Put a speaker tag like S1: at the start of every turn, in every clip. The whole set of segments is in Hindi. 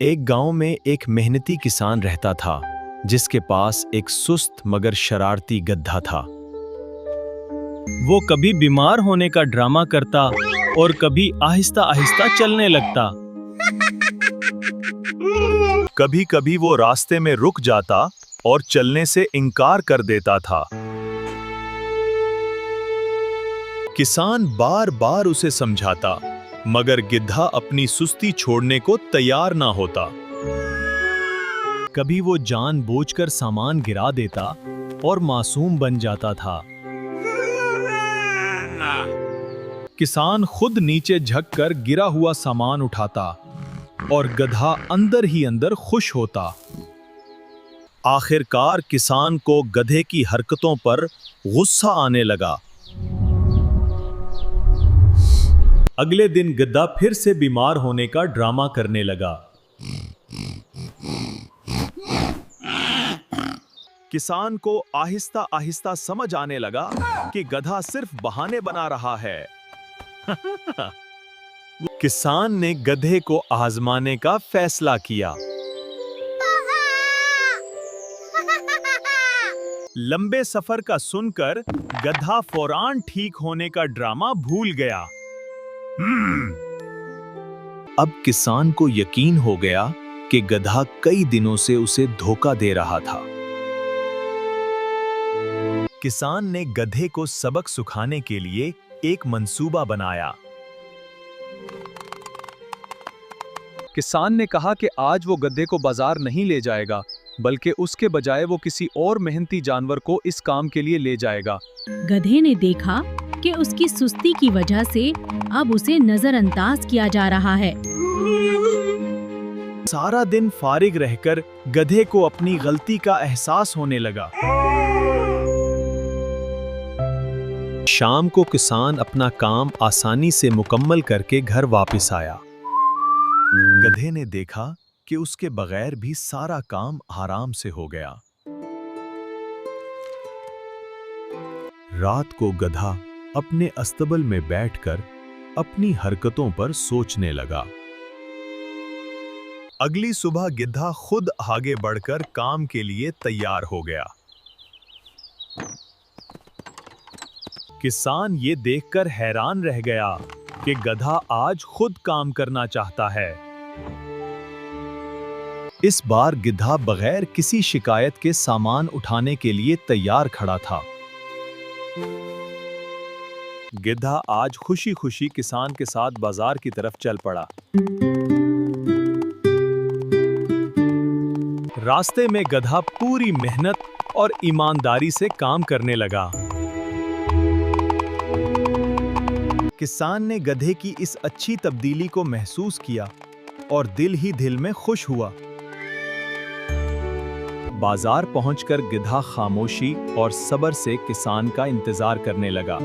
S1: एक गांव में एक मेहनती किसान रहता था जिसके पास एक सुस्त मगर शरारती गधा था। वो कभी बीमार होने का ड्रामा करता और कभी आहिस्ता आहिस्ता चलने लगता। कभी कभी वो रास्ते में रुक जाता और चलने से इनकार कर देता था। किसान बार बार उसे समझाता, मगर गिद्धा अपनी सुस्ती छोड़ने को तैयार ना होता। कभी वो जानबूझकर सामान गिरा देता और मासूम बन जाता था। किसान खुद नीचे झुककर गिरा हुआ सामान उठाता और गधा अंदर ही अंदर खुश होता। आखिरकार किसान को गधे की हरकतों पर गुस्सा आने लगा। अगले दिन गधा फिर से बीमार होने का ड्रामा करने लगा। किसान को आहिस्ता आहिस्ता समझ आने लगा कि गधा सिर्फ बहाने बना रहा है। किसान ने गधे को आजमाने का फैसला किया। लंबे सफर का सुनकर गधा फौरान ठीक होने का ड्रामा भूल गया। अब किसान को यकीन हो गया कि गधा कई दिनों से उसे धोखा दे रहा था। किसान ने गधे को सबक सिखाने के लिए एक मंसूबा बनाया।
S2: किसान ने कहा कि आज वो गधे को बाजार नहीं ले जाएगा, बल्कि उसके बजाय वो किसी और मेहनती जानवर को इस काम के लिए ले जाएगा।
S3: गधे ने देखा कि उसकी सुस्ती की वजह से अब उसे नजरअंदाज किया जा रहा है।
S1: सारा दिन फारिग रहकर गधे को अपनी गलती का एहसास होने लगा। शाम को किसान अपना काम आसानी से मुकम्मल करके घर वापस आया। गधे ने देखा कि उसके बगैर भी सारा काम आराम से हो गया। रात को गधा अपने अस्तबल में बैठकर अपनी हरकतों पर सोचने लगा। अगली सुबह गिद्धा खुद आगे बढ़कर काम के लिए तैयार हो गया। किसान ये देखकर हैरान रह गया कि गधा आज खुद काम करना चाहता है। इस बार गिद्धा बगैर किसी शिकायत के सामान उठाने के लिए तैयार खड़ा था। गिद्धा आज खुशी खुशी किसान के साथ बाजार की तरफ चल पड़ा। रास्ते में गधा पूरी मेहनत और ईमानदारी से काम करने लगा। किसान ने गधे की इस अच्छी तब्दीली को महसूस किया और दिल ही दिल में खुश हुआ। बाजार पहुंचकर गिद्धा खामोशी और सब्र से किसान का इंतजार करने लगा।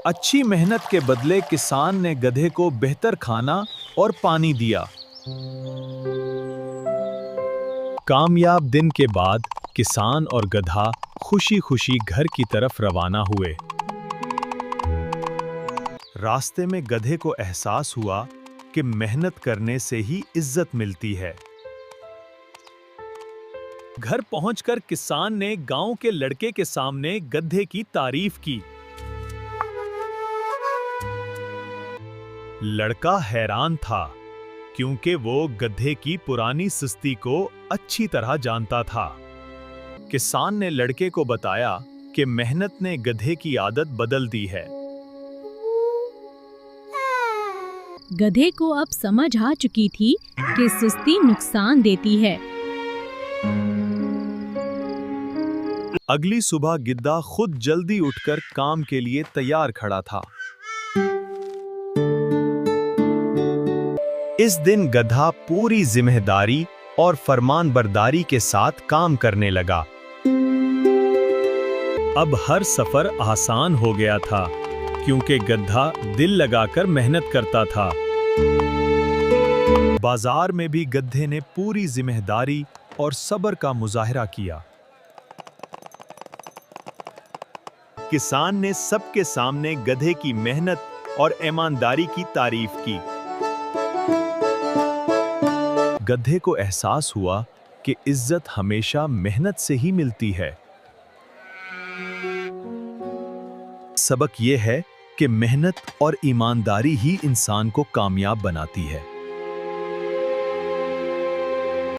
S1: अच्छी मेहनत के बदले किसान ने गधे को बेहतर खाना और पानी दिया। कामयाब दिन के बाद किसान और गधा खुशी खुशी घर की तरफ रवाना हुए। रास्ते में गधे को एहसास हुआ कि मेहनत करने से ही इज्जत मिलती है। घर पहुंचकर किसान ने गांव के लड़के के सामने गधे की तारीफ की। लड़का हैरान था क्योंकि वो गधे की पुरानी सुस्ती को अच्छी तरह जानता था। किसान ने लड़के को बताया कि मेहनत ने गधे की आदत बदल दी है।
S3: गधे को अब समझ आ चुकी थी कि सुस्ती नुकसान देती है।
S1: अगली सुबह गिद्धा खुद जल्दी उठकर काम के लिए तैयार खड़ा था। इस दिन गधा पूरी जिम्मेदारी और फरमानबरदारी के साथ काम करने लगा। अब हर सफर आसान हो गया था क्योंकि गधा दिल लगाकर मेहनत करता था। बाजार में भी गधे ने पूरी जिम्मेदारी और सब्र का मुजाहिरा किया। किसान ने सबके सामने गधे की मेहनत और ईमानदारी की तारीफ की। गधे को एहसास हुआ कि इज्जत हमेशा मेहनत से ही मिलती है। सबक यह है कि मेहनत और ईमानदारी ही इंसान को कामयाब बनाती है।